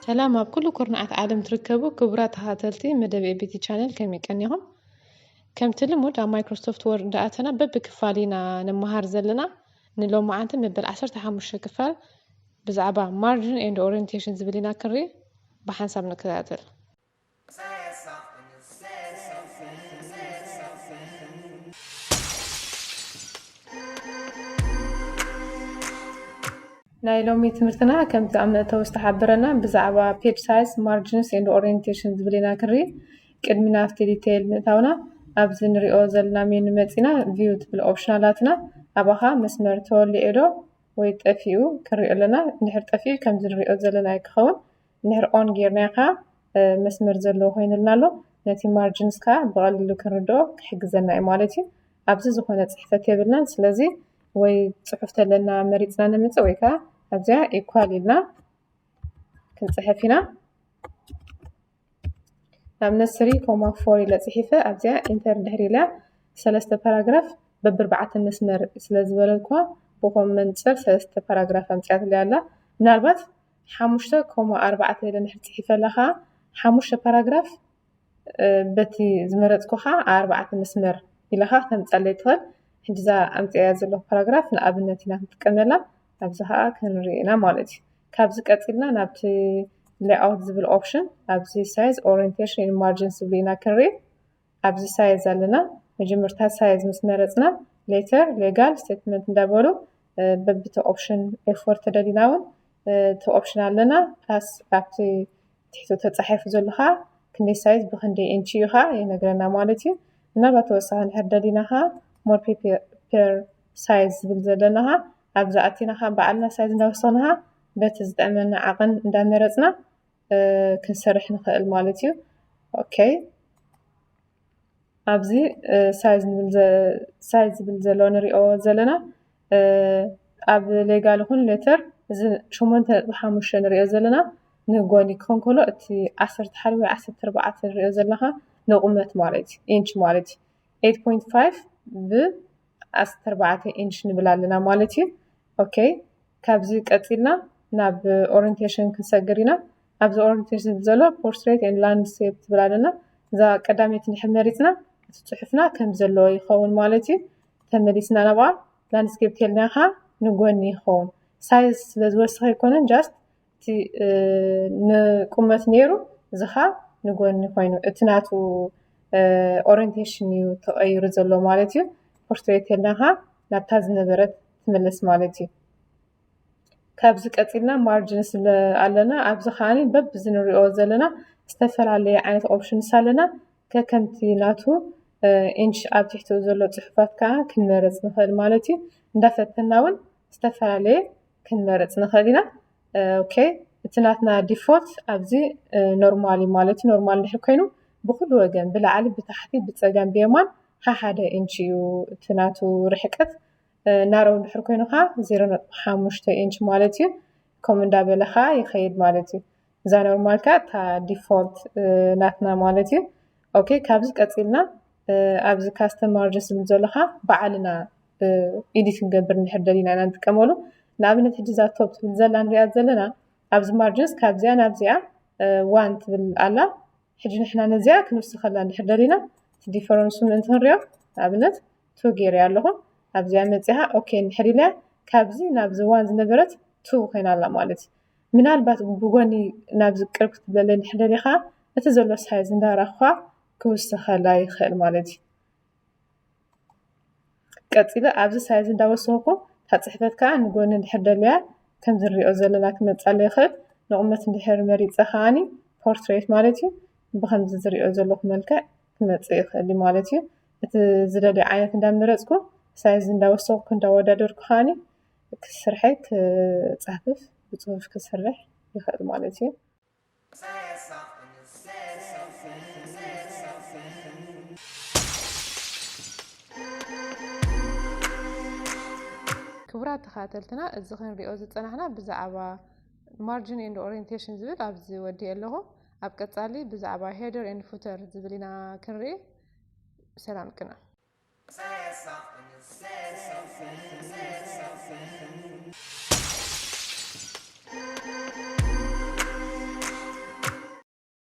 سلام بكل كورنعات عالم تركبوا كبرات هاتلتي مدبي بيتي channel كم يكنيهم كم تلمود على مايكروسوفت وورد داتنا بكفالينا نمهار زلنا نلو معانت مبل 15 كفال بزعبا margin and orientation زبلينا كري بحنسب نكتاتل ናይ ሎሚ ትምህርትና ከምቲ ኣብ መእተዊ ዝተሓበረና ብዛዕባ ፔጅ ሳይዝ ማርጅንስ ኤንድ ኦሪየንቴሽን ዝብል ኢና ክርኢ ቅድሚና ኣብቲ ዲቴይል ምእታውና ኣብዚ ንሪኦ ዘለና ሜኑ መፂና ቪው ትብል ኦፕሽናላትና ኣብኻ መስመር ተወሊዑ ዶ ወይ ጠፊኡ ክሪኦ ኣለና እንድሕር ጠፊኡ ከምዚ ንሪኦ ዘለና ክኸውን እንድሕር ኦን ጌርናዮ ከዓ መስመር ዘለዎ ኮይኑልና ኣሎ ነቲ ማርጅንስ ከዓ ብቐሊሉ ክንርድኦ ክሕግዘና እዩ ማለት እዩ ኣብዚ ዝኾነ ፅሕፈት የብልናን ስለዚ ወይ ፅሑፍ ተለና መሪፅና ንምፅእ ወይ ከዓ ኣብዚኣ ኢኳል ኢልና ክንፅሕፍ ኢና ንኣብነት 3.4 ኢለ ፅሒፈ ኣብዚኣ ኢንተር ድሕሪ ኢለ 3 ፓራግራፍ በቢ4 መስመር ስለዝበለ እኳ ብኸም መንፅር 3 ፓራግራፍ ኣምፅያትለይ ኣላ ምናልባት 5.4 ኢለ እንድሕር ፅሒፈ ኣለኻ 5 ፓራግራፍ በቲ ዝመረፅኩ ከዓ 4 መስመር ኢለኻ ተምፅኣለይ ትኽእል ሕጂ እዛ ኣምፅያ ዘለኹ ፓራግራፍ ንኣብነት ኢና ክንጥቀመላ ኣብዚ ከዓ ክንርኢ ኢና ማለት እዩ ካብዚ ቀፂልና ናብቲ ሌይኣውት ዝብል ኦፕሽን ኣብዚ ሳይዝ ኦሪየንቴሽን ኤንድ ማርጅን ዝብል ኢና ክንርኢ ኣብዚ ሳይዝ ኣለና መጀመርታ ሳይዝ ምስ መረፅና ሌተር ሌጋል ስቴትመንት እንዳበሉ በቢቲ ኦፕሽን ኤፎር ተደሊና እውን እቲ ኦፕሽን ኣለና ፕላስ ኣብቲ ትሕቱ ተፃሒፉ ዘሎ ከዓ ክንደይ ሳይዝ ብክንደይ ኢንቺ እዩ ከዓ ይነግረና ማለት እዩ ምናልባት ተወሳኺ እንድሕር ደሊና ከዓ ሞር ፔር ሳይዝ ዝብል ዘለና ከዓ ኣብዚ ኣቲና ከዓ ባዕልና ሳይዝ እንዳወሰኽና ከዓ በቲ ዝጠቕመና ዓቐን እንዳመረፅና ክንሰርሕ ንኽእል ማለት እዩ ኦኬ ኣብዚ ሳይዝ ዝብል ዘሎ ንሪኦ ዘለና ኣብ ሌጋል ይኹን ሌተር እዚ 8.5 ንሪኦ ዘለና ንጎኒ ክኾን ከሎ እቲ 11 ወይ 14 ንሪኦ ዘለና ንቁመት ማለት እዩ ኢንች ማለት እዩ 8.5 ብ14 ኢንች ንብል ኣለና ማለት እዩ ኦኬ ካብዚ ቀፂልና ናብ ኦሪየንቴሽን ክንሰግር ኢና ኣብዚ ኦሪየንቴሽን ዘሎ ፖርትሬት ኤንድ ላንድስኬፕ ትብል ኣለና እዛ ቀዳመይቲ እንድሕር መሪፅና እቲ ፅሑፍና ከም ዘለዎ ይኸውን ማለት እዩ ተመሊስና ናብኣ ላንድስኬፕ ተልና ከዓ ንጎኒ ይኸውን ሳይዝ ስለዝወስኸ ኣይኮነን ጃስት እቲ ንቁመት ነይሩ እዚ ከዓ ንጎኒ ኮይኑ እቲ ናቱ ኦሪየንቴሽን እዩ ተቐይሩ ዘሎ ማለት እዩ ፖርትሬት ተልና ከዓ ናብታ ዝነበረት ትምለስ ማለት እዩ ካብዚ ቀፂልና ማርጅንስ ኣለና ኣብዚ ከዓኒ በቢ ንሪኦ ዘለና ዝተፈላለየ ዓይነት ኦፕሽንስ ኣለና ከከምቲ ናቱ ኢንች ኣብ ትሕቲኡ ዘሎ ፅሑፋት ከዓ ክንመረፅ ንኽእል ማለት እዩ እንዳፈተና እውን ዝተፈላለየ ክንመረፅ ንኽእል ኢና ኦኬ እቲ ናትና ዲፎልት ኣብዚ ኖርማል እዩ ማለት እዩ ኖርማል እንድሕር ኮይኑ ብኩሉ ወገን ብላዕሊ ብታሕቲ ብፀጋም ብየማን ሓደ ኢንች እዩ እቲ ናቱ ርሕቀት ናረው እንድሕር ኮይኑ ከዓ 0.5 ኢንች ማለት እዩ ከምኡ እንዳበለ ከዓ ይኸይድ ማለት እዩ እዛ ኖርማል ከዓ እታ ዲፎልት ናትና ማለት እዩ ኦኬ ካብዚ ቀፂልና ኣብዚ ካስተም ማርጅንስ ዝብል ዘሎ ከዓ ባዕልና ኤዲት ክንገብር እንድሕር ደሊና ኢና ንጥቀመሉ ንኣብነት ሕጂ እዛ ቶፕ ትብል ዘላ ንሪኣ ዘለና ኣብዚ ማርጅንስ ካብዚኣ ናብዚኣ ዋን ትብል ኣላ ሕጂ ንሕና ነዚኣ ክንውስኸላ እንድሕር ደሊና እቲ ዲፈረንሱ ምእንቲ ክንሪኦ ንኣብነት ቱ ገይረያ ኣለኹ ኣብዚኣ መፂኻ ኦኬ እንድሕር ኢለያ ካብዚ ናብዚ ዋን ዝነበረት ቱ ኮይና ኣላ ማለት እዩ ምናልባት ብጎኒ ናብዚ ቅርብ ክትብለለ እንድሕር ደሊኻ እቲ ዘሎ ሳይዝ እንዳረኽኻ ክውስኸላ ይኽእል ማለት እዩ ቀፂለ ኣብዚ ሳይዝ እንዳወሰኽኩ እታ ፅሕፈት ከዓ ንጎኒ እንድሕር ደልያ ከምዚ ንሪኦ ዘለና ክመፃለ ይኽእል ንቑመት እንድሕር መሪፀ ከዓኒ ፖርትሬት ማለት እዩ ብከምዚ ዝሪኦ ዘለኹ መልክዕ ክመፅእ ይኽእል ማለት እዩ እቲ ዝደልዮ ዓይነት እንዳመረፅኩ ሳይዝ እንዳወሰኽኩ እንዳወዳደርኩ ከዓኒ ክስርሐይ ክፀሕፍፍ ብፅሁፍ ክስርሕ ይኽእል ማለት እዩ ክቡራት ተኸታተልትና እዚ ክንሪኦ ዝፀናሕና ብዛዕባ ማርጅን ኤንድ ኦሪየንቴሽን ዝብል ኣብዚ ወዲእ ኣለኹ ኣብ ቀፃሊ ብዛዕባ ሄደር ኤንድ ፉተር ዝብል ኢና ክንርኢ ሰላም ቅና Say something, say something, say something.